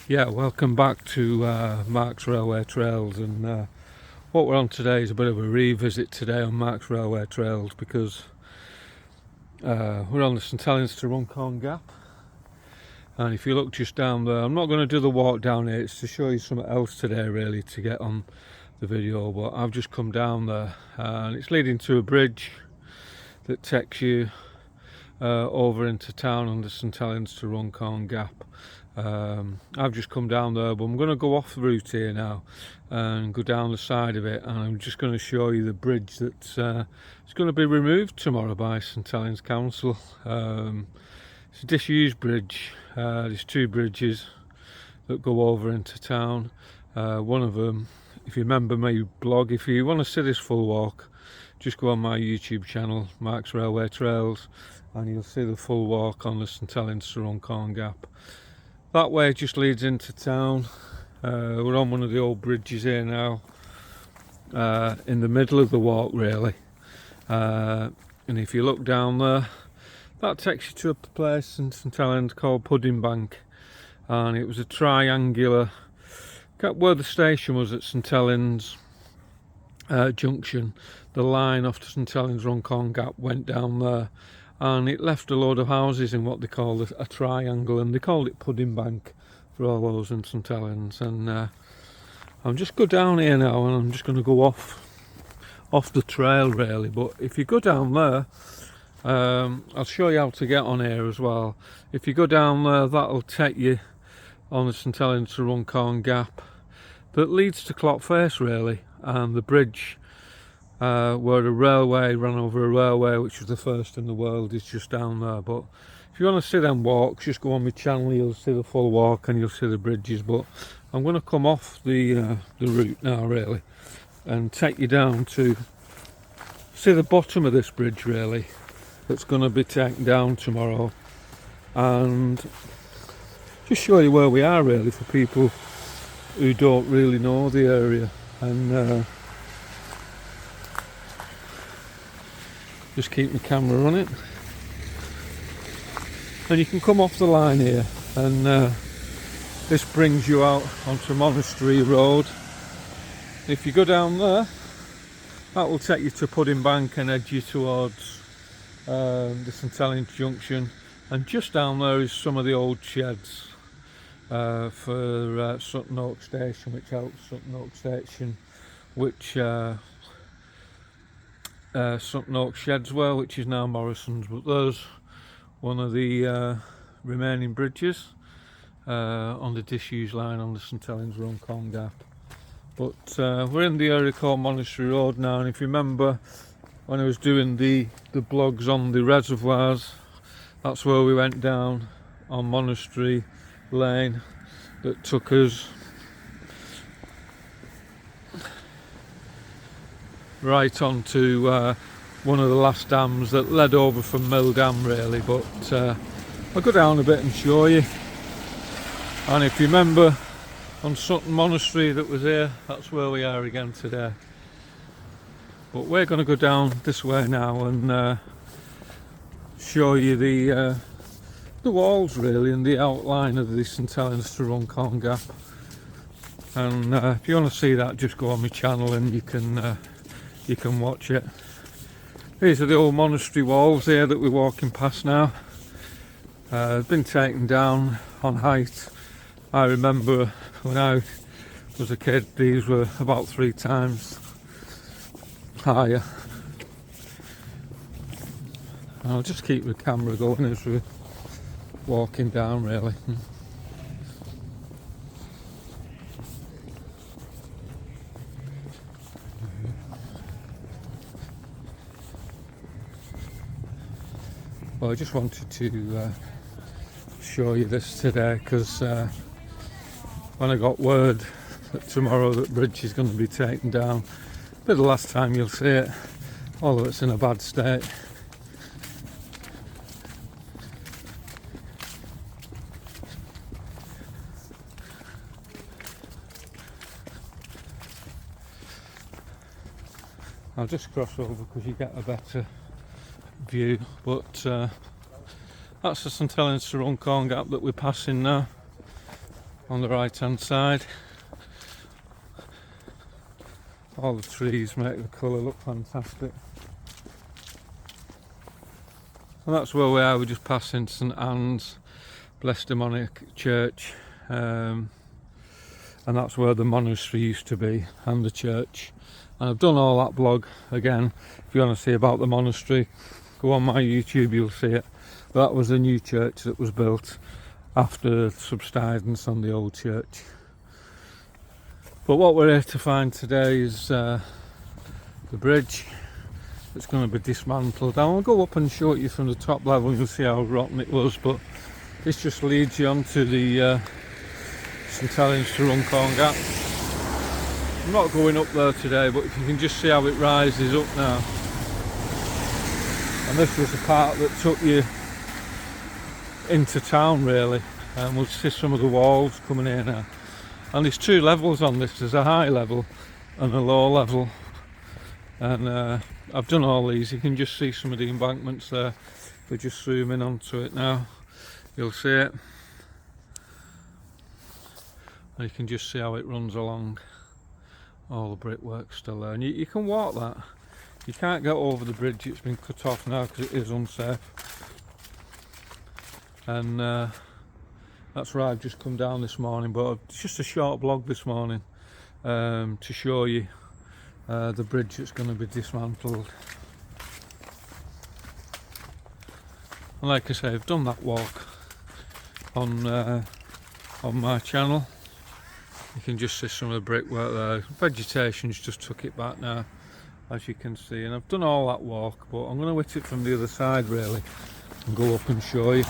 Yeah, welcome back to Mark's Railway Trails, and what we're on today is a bit of a revisit today on Mark's Railway Trails because we're on the St Helens to Runcorn Gap, and if you look just down there, I'm not going to do the walk down here, it's to show you something else today really to get on the video, but I've just come down there and it's leading to a bridge that takes you over into town on the St Helens to Runcorn Gap. I've just come down there, but I'm going to go off the route here now and go down the side of it, and I'm just going to show you the bridge that's it's going to be removed tomorrow by St Helens Council. It's a disused bridge. There's two bridges that go over into town. One of them, if you remember my blog, if you want to see this full walk, just go on my YouTube channel, Mark's Railway Trails, and you'll see the full walk on the St Helens to Runcorn Gap. That way just leads into town. We're on one of the old bridges here now, in the middle of the walk really, and if you look down there, that takes you to a place in St Helens called Pudding Bank, and it was a triangular, where the station was at St Helens Junction. The line off to St Helens Runcorn Gap went down there, and it left a load of houses in what they call a triangle, and they called it Pudding Bank for all those in St Helens. And I'm just go down here now, and I'm just going to go off the trail really, but if you go down there, I'll show you how to get on here as well. If you go down there, that'll take you on the St Helens to Runcorn Gap that leads to Clock Face really, and the bridge where a railway ran over a railway, which was the first in the world, is just down there. But if you want to see them walks, just go on my channel, you'll see the full walk and you'll see the bridges. But I'm going to come off the route now really and take you down to see the bottom of this bridge really, that's going to be taken down tomorrow, and just show you where we are really for people who don't really know the area. And just keep the camera on it, and you can come off the line here, and this brings you out onto Monastery Road. If you go down there, that will take you to Pudding Bank and edge you towards the St Helens Junction, and just down there is some of the old sheds for Sutton Oak Station, which helps Sutton Oak Station, which Sutton Oak Sheds were, which is now Morrison's. But there's one of the remaining bridges on the disused line on the St Helens Runcorn Gap. But we're in the area called Monastery Road now, and if you remember when I was doing the blogs on the reservoirs, that's where we went down on Monastery Lane, that took us right on to one of the last dams that led over from Mill Dam really. But I'll go down a bit and show you. And if you remember on Sutton Monastery that was here, that's where we are again today. But we're going to go down this way now and show you the walls really, and the outline of the St Helens to Runcorn Gap. And if you want to see that, just go on my channel and you can watch it. These are the old monastery walls here that we're walking past now. They've been taken down on height. I remember when I was a kid, these were about 3 times higher. I'll just keep the camera going as we're walking down really. Well, I just wanted to show you this today because when I got word that tomorrow that bridge is going to be taken down, but the last time you'll see it, although it's in a bad state. I'll just cross over because you get a better view, but that's the St Helens to Runcorn Gap that we're passing now. on the right hand side. All the trees make the colour look fantastic. And that's where we are. We're just passing St Anne's Blessed Demonic Church, and that's where the monastery used to be, and the church. And I've done all that blog again. If you want to see about the monastery, go on my YouTube, you'll see it. But that was a new church that was built after subsidence on the old church. But what we're here to find today is the bridge that's going to be dismantled. I'll go up and show it you from the top level. You'll see how rotten it was, but this just leads you onto the St Helens to Runcorn Gap. I'm not going up there today, but if you can just see how it rises up now. And this was the part that took you into town really, and we'll see some of the walls coming in now. And there's two levels on this. There's a high level and a low level, and I've done all these. You can just see some of the embankments there. If we just zoom in onto it now, you'll see it, and you can just see how it runs along. All the brickwork's still there, and you can walk that. You can't get over the bridge, it's been cut off now because it is unsafe. And that's where I've just come down this morning, but it's just a short vlog this morning to show you the bridge that's going to be dismantled. And like I say, I've done that walk on my channel. You can just see some of the brickwork there. Vegetation's just took it back now, as you can see. And I've done all that walk, but I'm going to hit it from the other side really and go up and show you.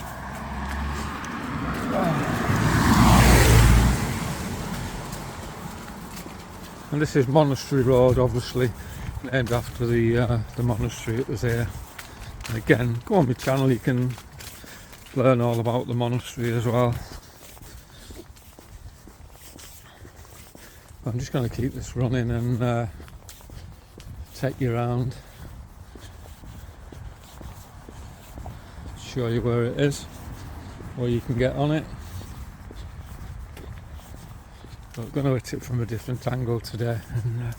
And this is Monastery Road, obviously named after the monastery that was here. And again, go on my channel, you can learn all about the monastery as well. I'm just going to keep this running and take you around, show you where it is, where you can get on it. But I'm going to hit it from a different angle today. And,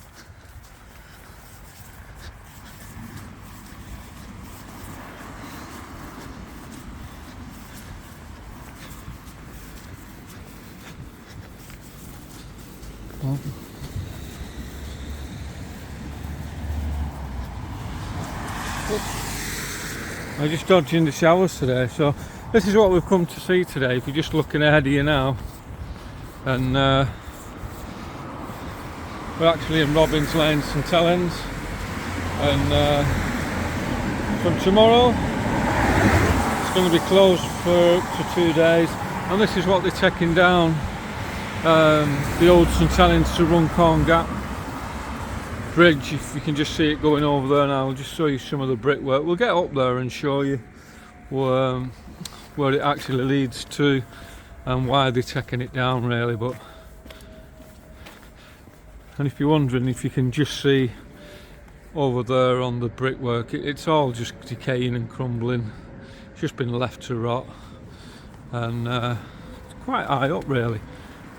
I'm just dodging the showers today, so this is what we've come to see today. If you're just looking ahead of you now, and we're actually in Robin's Lane, St Helens, and from tomorrow it's going to be closed for up to 2 days. And this is what they're taking down, the old St Helens to Runcorn Gap bridge. If you can just see it going over there now, I'll just show you some of the brickwork. We'll get up there and show you where it actually leads to and why they're taking it down really. But and if you're wondering, if you can just see over there on the brickwork, it's all just decaying and crumbling. It's just been left to rot, and it's quite high up really.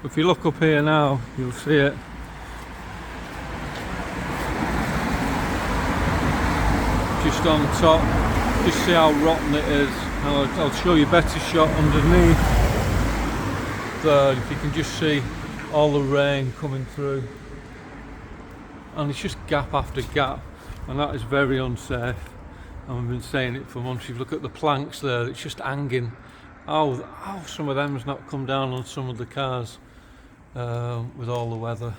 If you look up here now, you'll see it. Just on top, just see how rotten it is. I'll show you a better shot underneath there. If you can just see all the rain coming through, and it's just gap after gap, and that is very unsafe. And I've been saying it for months. If you look at the planks there, it's just hanging. Oh, some of them has not come down on some of the cars with all the weather.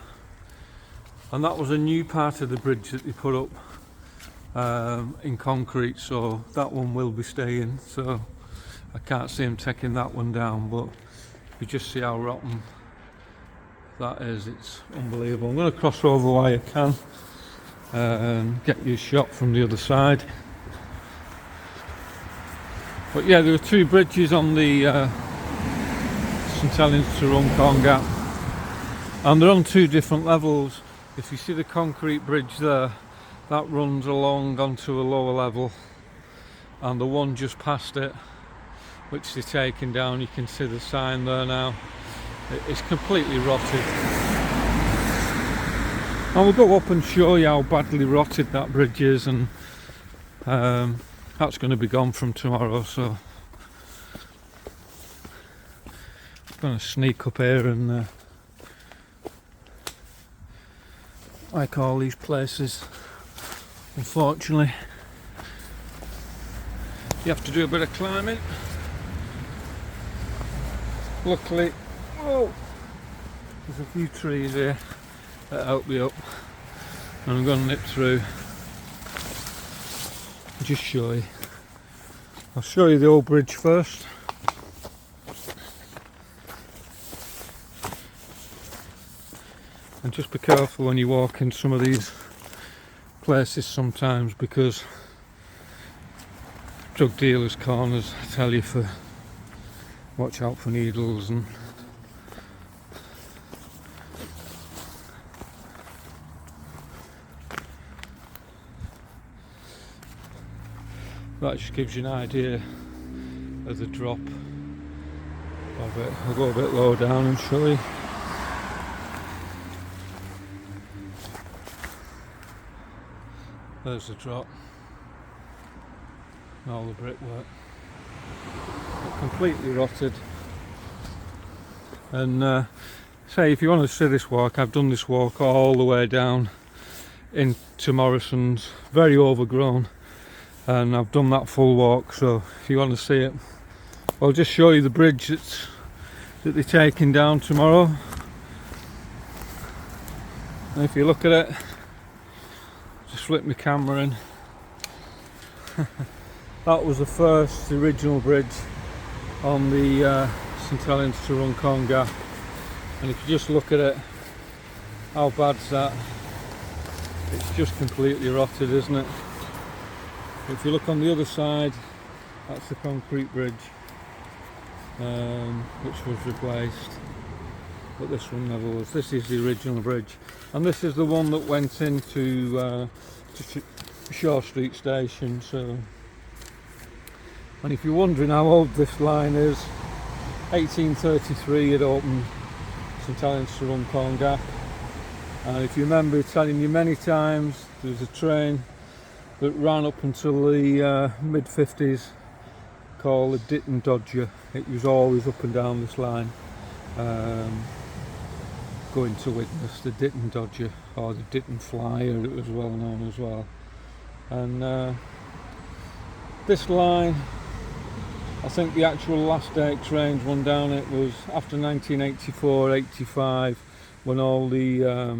And that was a new part of the bridge that they put up in concrete, so that one will be staying. So I can't see them taking that one down, but you just see how rotten that is. It's unbelievable. I'm going to cross over while I can and get you a shot from the other side. But yeah, there are two bridges on the St Helens to Runcorn Gap, and they're on two different levels. If you see the concrete bridge there, that runs along onto a lower level, and the one just past it, which they're taking down, you can see the sign there now, It's completely rotted. I will go up and show you how badly rotted that bridge is, and that's going to be gone from tomorrow, so I'm going to sneak up here and like all these places, unfortunately you have to do a bit of climbing. Luckily, oh, there's a few trees here that help me up, and I'm going to nip through and just show you. I'll show you the old bridge first. And just be careful when you walk in some of these places sometimes, because drug dealers' corners tell you for watch out for needles and that just gives you an idea of the drop of it. I'll go a bit lower down and show you. There's the drop, and all the brickwork, completely rotted. And say if you want to see this walk, I've done this walk all the way down into Morrison's, very overgrown, and I've done that full walk. So if you want to see it, I'll just show you the bridge that they're taking down tomorrow. And if you look at it, just flip my camera in. That was the original bridge on the St Helens to Runcorn Gap, and if you just look at it, how bad's that? It's just completely rotted, isn't it? If you look on the other side, that's the concrete bridge, which was replaced, but this one never was. This is the original bridge, and this is the one that went into Shaw Street Station. So, and if you're wondering how old this line is, 1833 it opened St Helens to Runcorn Gap, and if you remember telling you many times, there was a train that ran up until the mid-50s called the Ditton Dodger. It was always up and down this line, going to Widnes, the Ditton Dodger, or the Ditton Flyer, it was well known as well. And this line, I think the actual last date trains run down it was after 1984-85, when all the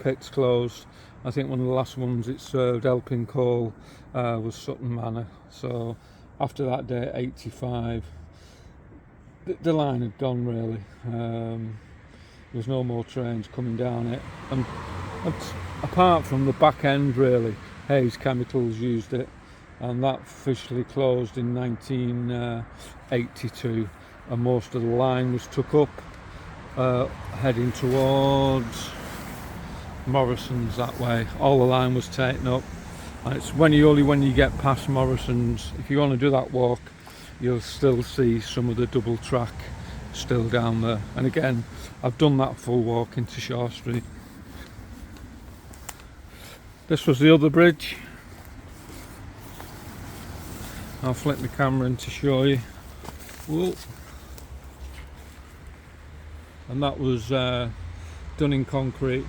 pits closed. I think one of the last ones it served, helping coal, was Sutton Manor. So after that day, 85, the line had gone really. There's no more trains coming down it, and apart from the back end really, Hayes Chemicals used it, and that officially closed in 1982, and most of the line was took up heading towards Morrison's that way. All the line was taken up, and it's when you get past Morrison's, if you want to do that walk, you'll still see some of the double track still down there. And again, I've done that full walk into Shaw Street. This was the other bridge. I'll flip my camera in to show you. Whoa. And that was done in concrete,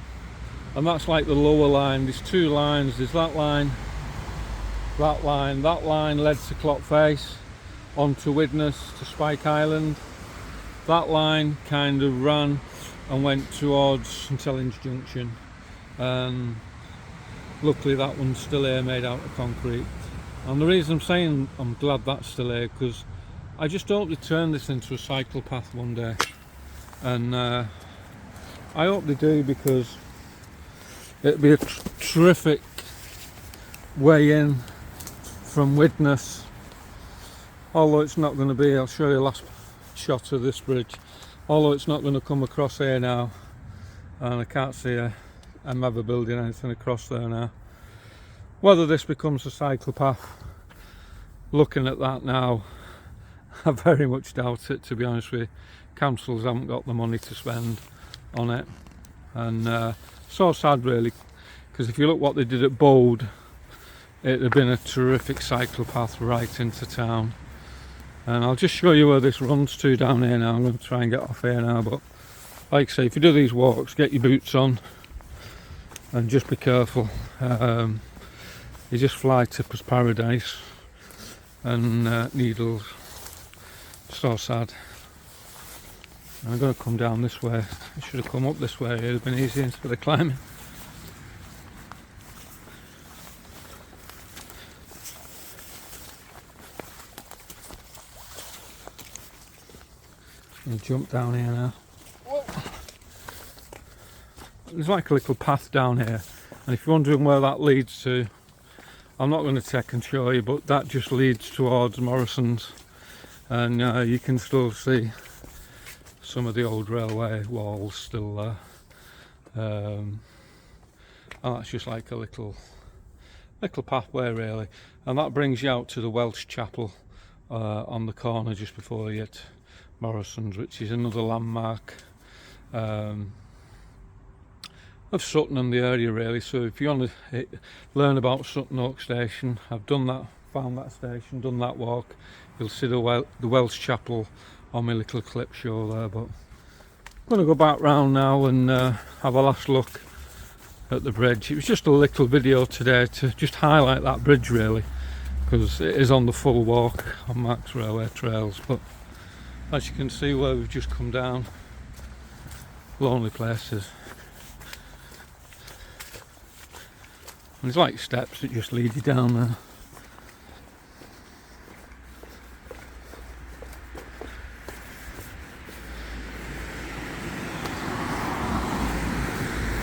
and that's like the lower line. There's two lines, there's that line, that line. That line led to Clock Face, onto Widnes to Spike Island. That line kind of ran and went towards St Helens Junction, and luckily that one's still here, made out of concrete. And the reason I'm saying I'm glad that's still here, because I just hope they turn this into a cycle path one day, and I hope they do, because it'd be a terrific way in from Widnes. Although it's not going to be, I'll show you the last shot of this bridge, although it's not going to come across here now, and I can't see I'm ever building anything across there now. Whether this becomes a cycle path, looking at that now, I very much doubt it, to be honest with you. councils haven't got the money to spend on it, and so sad really, because if you look what they did at Bode, it had been a terrific cycle path right into town. And I'll just show you where this runs to down here now. I'm going to try and get off here now, but like I say, if you do these walks, get your boots on and just be careful. You just fly tipper's paradise, and needles. So sad. I'm going to come down this way. I should have come up this way, it would have been easier instead of climbing. I'm going to jump down here now. Whoa. There's like a little path down here, and if you're wondering where that leads to, I'm not going to take and show you, but that just leads towards Morrison's, and you can still see some of the old railway walls still there, and that's just like a little pathway really, and that brings you out to the Welsh Chapel on the corner just before you hit Morrison's, which is another landmark of Sutton and the area really. So if you want to learn about Sutton Oak Station, I've done that, found that station, done that walk. You'll see the Welsh Chapel on my little clip show there. But I'm going to go back round now and have a last look at the bridge. It was just a little video today to just highlight that bridge really, because it is on the full walk on Marks Railway Trails. But as you can see where we've just come down, lonely places. And there's like steps that just lead you down there.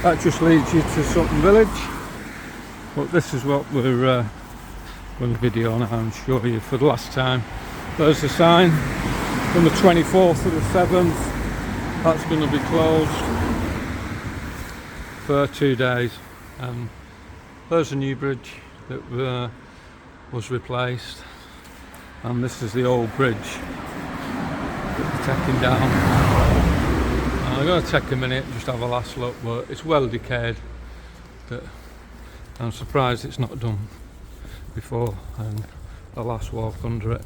That just leads you to Sutton Village, but this is what we're going to video now and show you for the last time. There's the sign from the 24th to the 7th, that's going to be closed for 2 days. And there's a new bridge that was replaced, and this is the old bridge that we're taking down. And I'm going to take a minute and just have a last look, but it's well decayed. But I'm surprised it's not done before, and a last walk under it.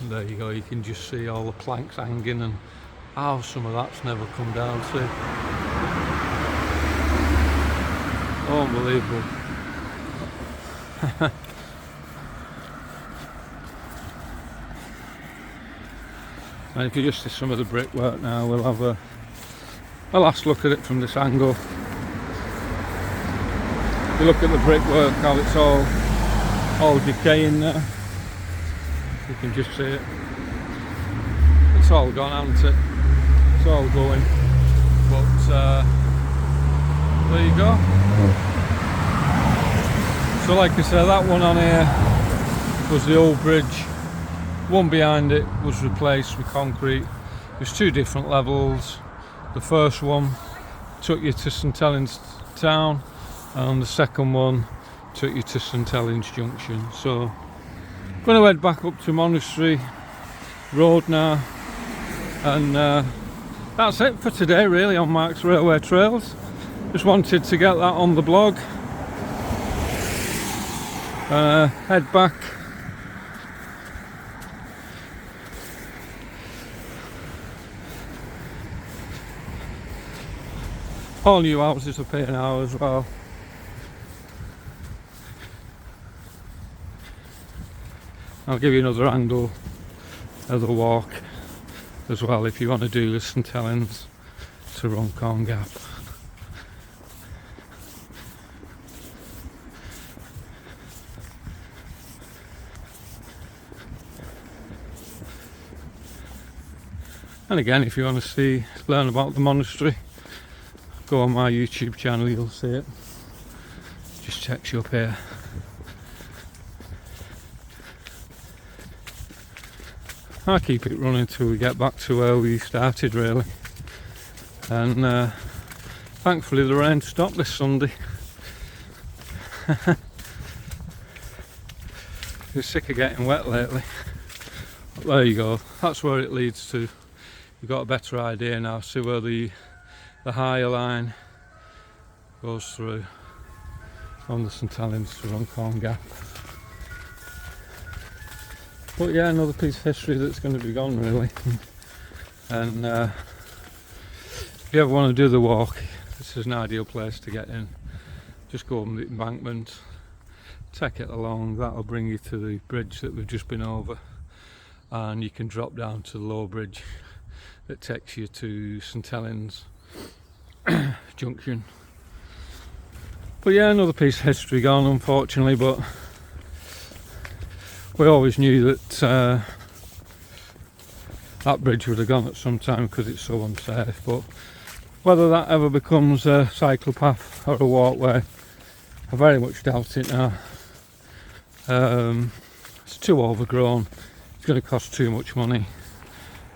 And there you go, you can just see all the planks hanging, and how some of that's never come down to. Unbelievable. And if you just see some of the brickwork now, we'll have a last look at it from this angle. You look at the brickwork, how it's all decaying there. You can just see it. It's all gone, hasn't it? It's all going. But there you go. So like I said, that one on here was the old bridge. One behind it was replaced with concrete. There's 2 different levels. The first one took you to St Helens town, and the second one took you to St Helens Junction. So I'm going to head back up to Monastery Road now, and that's it for today really on Marks Railway Trails. Just wanted to get that on the blog. Head back. All new houses up here now as well. I'll give you another angle of the walk as well if you want to do the St Helens to Runcorn Gap. And again, if you want to learn about the monastery, go on my YouTube channel, you'll see it. Just takes you up here. I'll keep it running till we get back to where we started really. And thankfully the rain stopped this Sunday. You're sick of getting wet lately. But there you go, that's where it leads to. you've got a better idea now. See where the higher line goes through from the St Helens to Runcorn Gap. But yeah, another piece of history that's going to be gone really. And if you ever want to do the walk, this is an ideal place to get in. Just go on the embankment, take it along, that'll bring you to the bridge that we've just been over, and you can drop down to the low bridge that takes you to St Helens Junction. But yeah, another piece of history gone, unfortunately, but we always knew that that bridge would have gone at some time because it's so unsafe. But whether that ever becomes a cycle path or a walkway, I very much doubt it now. It's too overgrown, it's going to cost too much money.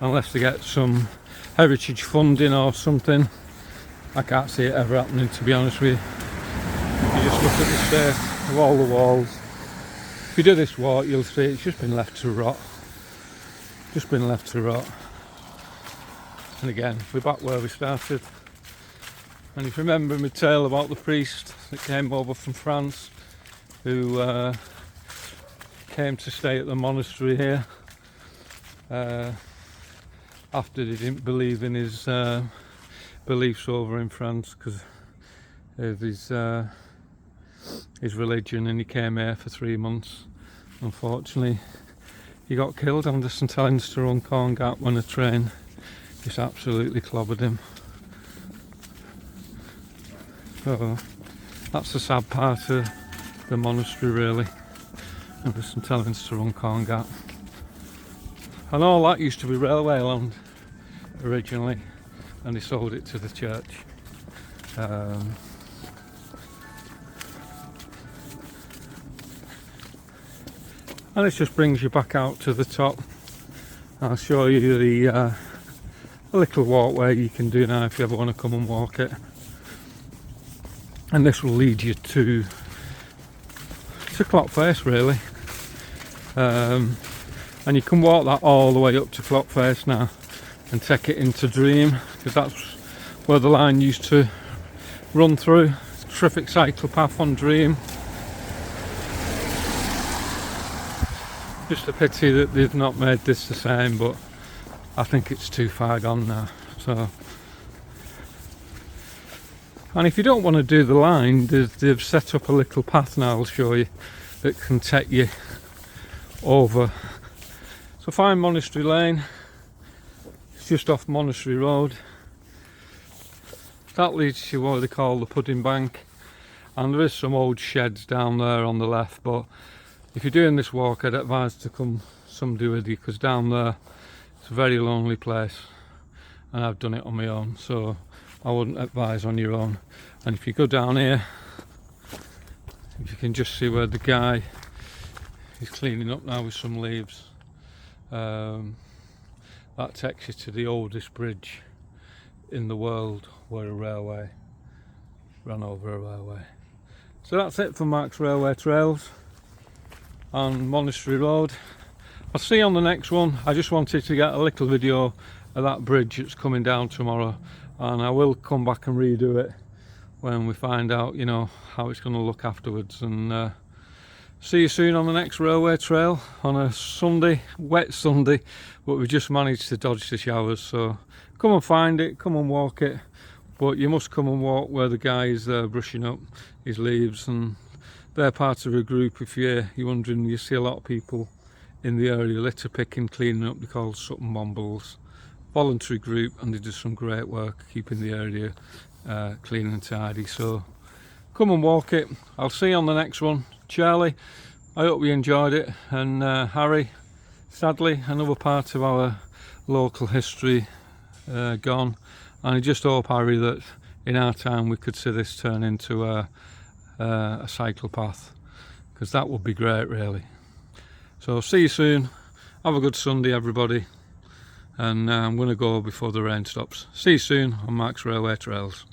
Unless they get some heritage funding or something, I can't see it ever happening, to be honest with you. You just look at the state of all the walls. If you do this walk, you'll see it's just been left to rot. Just been left to rot. And again, we're back where we started. And if you remember my tale about the priest that came over from France, who came to stay at the monastery here after he didn't believe in his beliefs over in France because of his religion, and he came here for 3 months. Unfortunately, he got killed on the St Helens to Runcorn Gap when a train just absolutely clobbered him. So that's the sad part of the monastery really, of the St Helens to Runcorn Gap. And all that used to be railway land originally, and they sold it to the church. And this just brings you back out to the top. I'll show you the a little walkway you can do now if you ever want to come and walk it. And this will lead you to Clock Face really. And you can walk that all the way up to Clock Face now and take it into Dream, because that's where the line used to run through. It's a terrific cycle path on Dream. Just a pity that they've not made this the same, but I think it's too far gone now. So, and if you don't want to do the line, they've set up a little path now, I'll show you, that can take you over. So find Monastery Lane, it's just off Monastery Road. That leads to what they call the Pudding Bank, and there is some old sheds down there on the left, but if you're doing this walk, I'd advise to come somebody with you, because down there it's a very lonely place, and I've done it on my own, so I wouldn't advise on your own. And if you go down here, if you can just see where the guy is cleaning up now with some leaves, that takes you to the oldest bridge in the world where a railway ran over a railway. So that's it for Mark's Railway Trails on Monastery Road. I'll see you on the next one. I just wanted to get a little video of that bridge that's coming down tomorrow, and I will come back and redo it when we find out, you know, how it's going to look afterwards. And see you soon on the next railway trail on a Sunday, wet Sunday, but we just managed to dodge the showers. So come and find it, come and walk it, but you must come and walk where the guy is brushing up his leaves, and they're part of a group. If you're wondering, you see a lot of people in the area litter picking, cleaning up. They're called Sutton Wombles, voluntary group, and they do some great work keeping the area clean and tidy. So come and walk it. I'll see you on the next one. Charlie, I hope you enjoyed it, and Harry, sadly another part of our local history gone, and I just hope, Harry, that in our time we could see this turn into a cycle path, because that would be great really. So see you soon, have a good Sunday everybody, and I'm going to go before the rain stops. See you soon on Mark's Railway Trails.